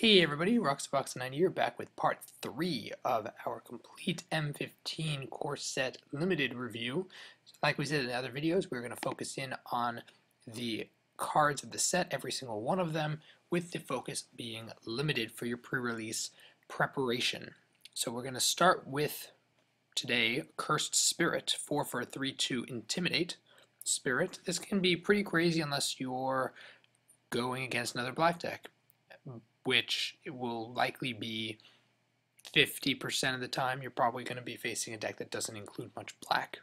Hey everybody, Roxbox9 here, back with part 3 of our complete M15 core set limited review. Like we said in other videos, we're going to focus in on the cards of the set, every single one of them, with the focus being limited for your pre-release preparation. So we're going to start with, today, Cursed Spirit, 4 for a 3/2 Intimidate Spirit. This can be pretty crazy unless you're going against another black deck, which will likely be 50% of the time you're probably going to be facing a deck that doesn't include much black,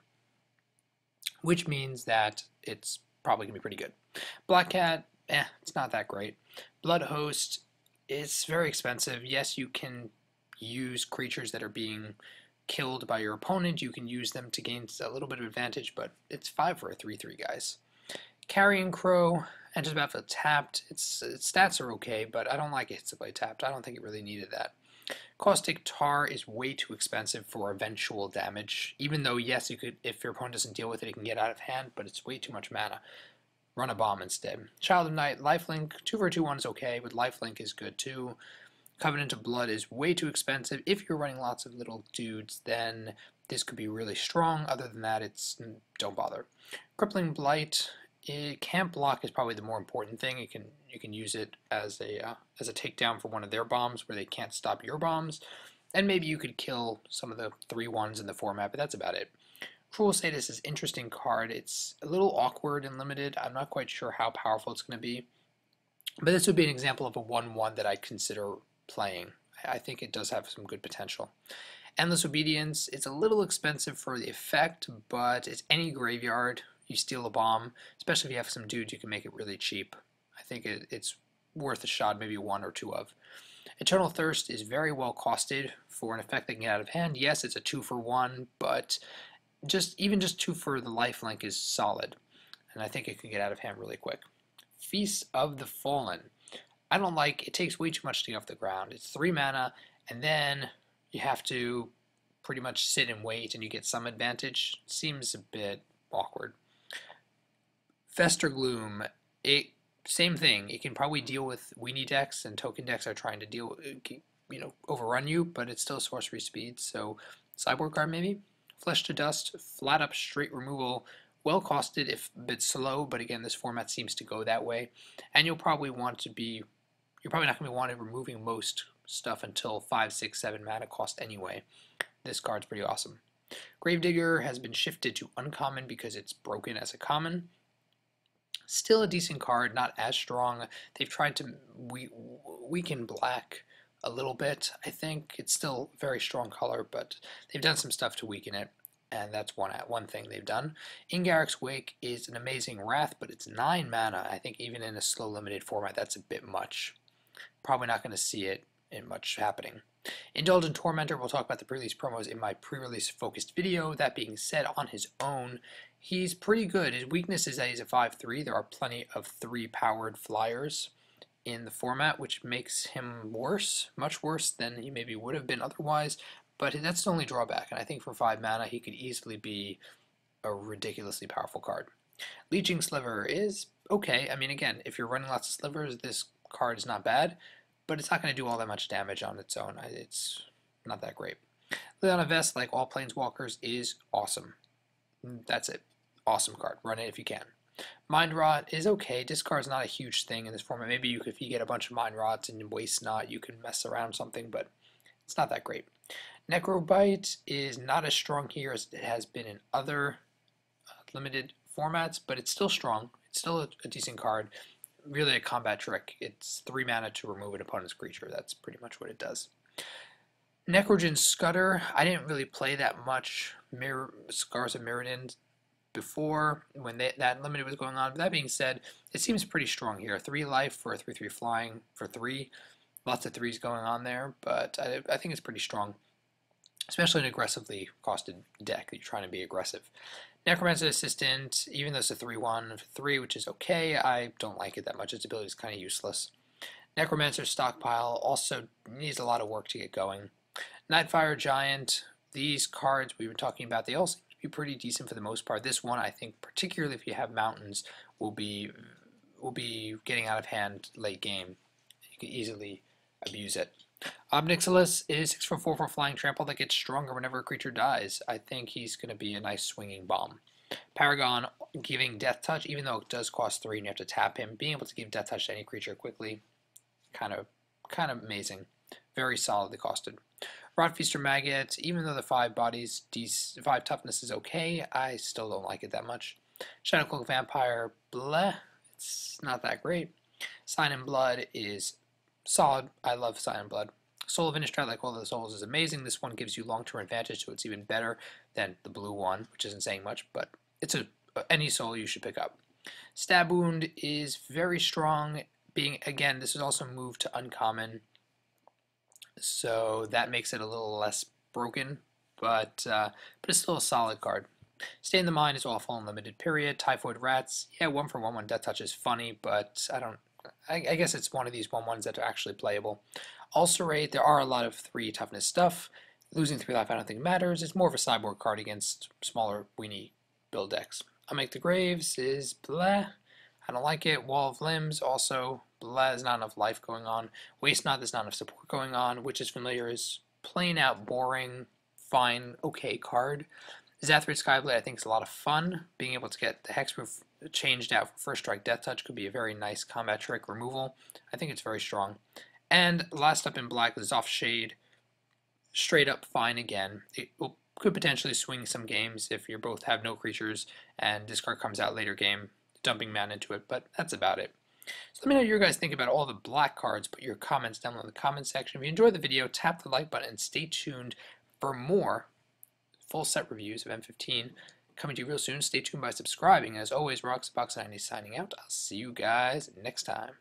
which means that it's probably going to be pretty good. Black Cat, it's not that great. Blood Host, it's very expensive. Yes, you can use creatures that are being killed by your opponent. You can use them to gain a little bit of advantage, but it's 5 for a 3/3, guys. Carrion Crow, enters the battlefield tapped. Its stats are okay, but I don't like it to play tapped. I don't think it really needed that. Caustic Tar is way too expensive for eventual damage, even though, yes, you could, if your opponent doesn't deal with it, it can get out of hand, but it's way too much mana. Run a bomb instead. Child of Night, Lifelink, 2 for a 2/1 is okay, but Lifelink is good too. Covenant of Blood is way too expensive. If you're running lots of little dudes, then this could be really strong. Other than that, don't bother. Crippling Blight, camp block is probably the more important thing. You can use it as a takedown for one of their bombs where they can't stop your bombs, and maybe you could kill some of the 3/1s in the format, but that's about it. Cruel Sadist is an interesting card. It's a little awkward and limited. I'm not quite sure how powerful it's going to be, but this would be an example of a 1/1 that I'd consider playing. I think it does have some good potential. Endless Obedience, it's a little expensive for the effect, but it's any graveyard. You steal a bomb, especially if you have some dudes, you can make it really cheap. I think it's worth a shot, maybe 1 or 2 of. Eternal Thirst is very well costed for an effect that can get out of hand. Yes, it's a 2 for 1, but even just 2 for the lifelink is solid, and I think it can get out of hand really quick. Feast of the Fallen, I don't like. It takes way too much to get off the ground. It's 3 mana, and then you have to pretty much sit and wait, and you get some advantage. Seems a bit awkward. Fester Gloom, same thing. It can probably deal with weenie decks, and token decks are trying to overrun you, but it's still sorcery speed, so sideboard card maybe. Flesh to Dust, flat up straight removal, well costed if a bit slow, but again, this format seems to go that way, and you're probably not going to be removing most stuff until 5, 6, 7 mana cost anyway. This card's pretty awesome. Gravedigger has been shifted to uncommon because it's broken as a common. Still a decent card, not as strong. They've tried to weaken black a little bit. I think it's still a very strong color, but they've done some stuff to weaken it, and that's one thing they've done. Ingarrick's Wake is an amazing wrath, but it's 9 mana. I think even in a slow limited format, that's a bit much. Probably not going to see it in much happening. Indulgent Tormentor, we'll talk about the pre-release promos in my pre-release focused video. That being said, on his own, he's pretty good. His weakness is that he's a 5/3. There are plenty of 3-powered flyers in the format, which makes him worse, much worse than he maybe would have been otherwise, but that's the only drawback, and I think for 5 mana, he could easily be a ridiculously powerful card. Leeching Sliver is okay. I mean, again, if you're running lots of slivers, this card is not bad, but it's not going to do all that much damage on its own. It's not that great. Leona Vest, like all Planeswalkers, is awesome. That's it. Awesome card. Run it if you can. Mind Rot is okay. Discard's not a huge thing in this format. Maybe if you get a bunch of Mind Rots and Waste Not, you can mess around something, but it's not that great. Necrobite is not as strong here as it has been in other limited formats, but it's still strong. It's still a decent card. Really a combat trick. It's 3 mana to remove an opponent's creature. That's pretty much what it does. Necrogen Scudder, I didn't really play that much Scars of Mirrodin before when that limited was going on. But that being said, it seems pretty strong here. 3 life for a 3/3 flying for 3. Lots of 3s going on there, but I think it's pretty strong, especially an aggressively costed deck that you're trying to be aggressive. Necromancer Assistant, even though it's a 3/1 for 3, which is okay, I don't like it that much. Its ability is kind of useless. Necromancer Stockpile also needs a lot of work to get going. Nightfire Giant, these cards we were talking about, they all seem to be pretty decent for the most part. This one, I think, particularly if you have mountains, will be getting out of hand late game. You could easily abuse it. Obnixilis is 6 for 4 for flying trample that gets stronger whenever a creature dies. I think he's going to be a nice swinging bomb. Paragon giving Death Touch, even though it does cost 3 and you have to tap him, being able to give Death Touch to any creature quickly, kind of amazing. Very solidly costed. Rotfeaster Maggot, even though the 5 bodies, 5 toughness is okay, I still don't like it that much. Shadowcloak Vampire, bleh, it's not that great. Sign in Blood is solid. I love Sign in Blood. Soul of Innistrad, like all the souls, is amazing. This one gives you long-term advantage, so it's even better than the blue one, which isn't saying much, but it's any soul you should pick up. Stab Wound is very strong. Again, this is also moved to uncommon, so that makes it a little less broken, but it's still a solid card. Stay in the Mind is awful in limited period. Typhoid Rats, yeah, 1 for 1 Death Touch is funny, but I guess it's one of these 1/1s that are actually playable. Ulcerate, there are a lot of 3 toughness stuff. Losing 3 life I don't think matters. It's more of a sideboard card against smaller weenie build decks. Unmake the Graves is bleh. I don't like it. Wall of Limbs also bleh. There's not enough life going on. Waste Not, there's not enough support going on. Witch's Familiar is plain out boring, fine, okay card. Zathrid Skyblade I think is a lot of fun. Being able to get the Hexproof changed out for First Strike Death Touch could be a very nice combat trick removal. I think it's very strong. And last up in black is Offshade. Straight up fine again. It could potentially swing some games if you both have no creatures and this card comes out later game, dumping mana into it, but that's about it. So let me know what you guys think about all the black cards. Put your comments down in the comment section. If you enjoyed the video, tap the like button and stay tuned for more full set reviews of M15 coming to you real soon. Stay tuned by subscribing. As always, RoxBox90 signing out. I'll see you guys next time.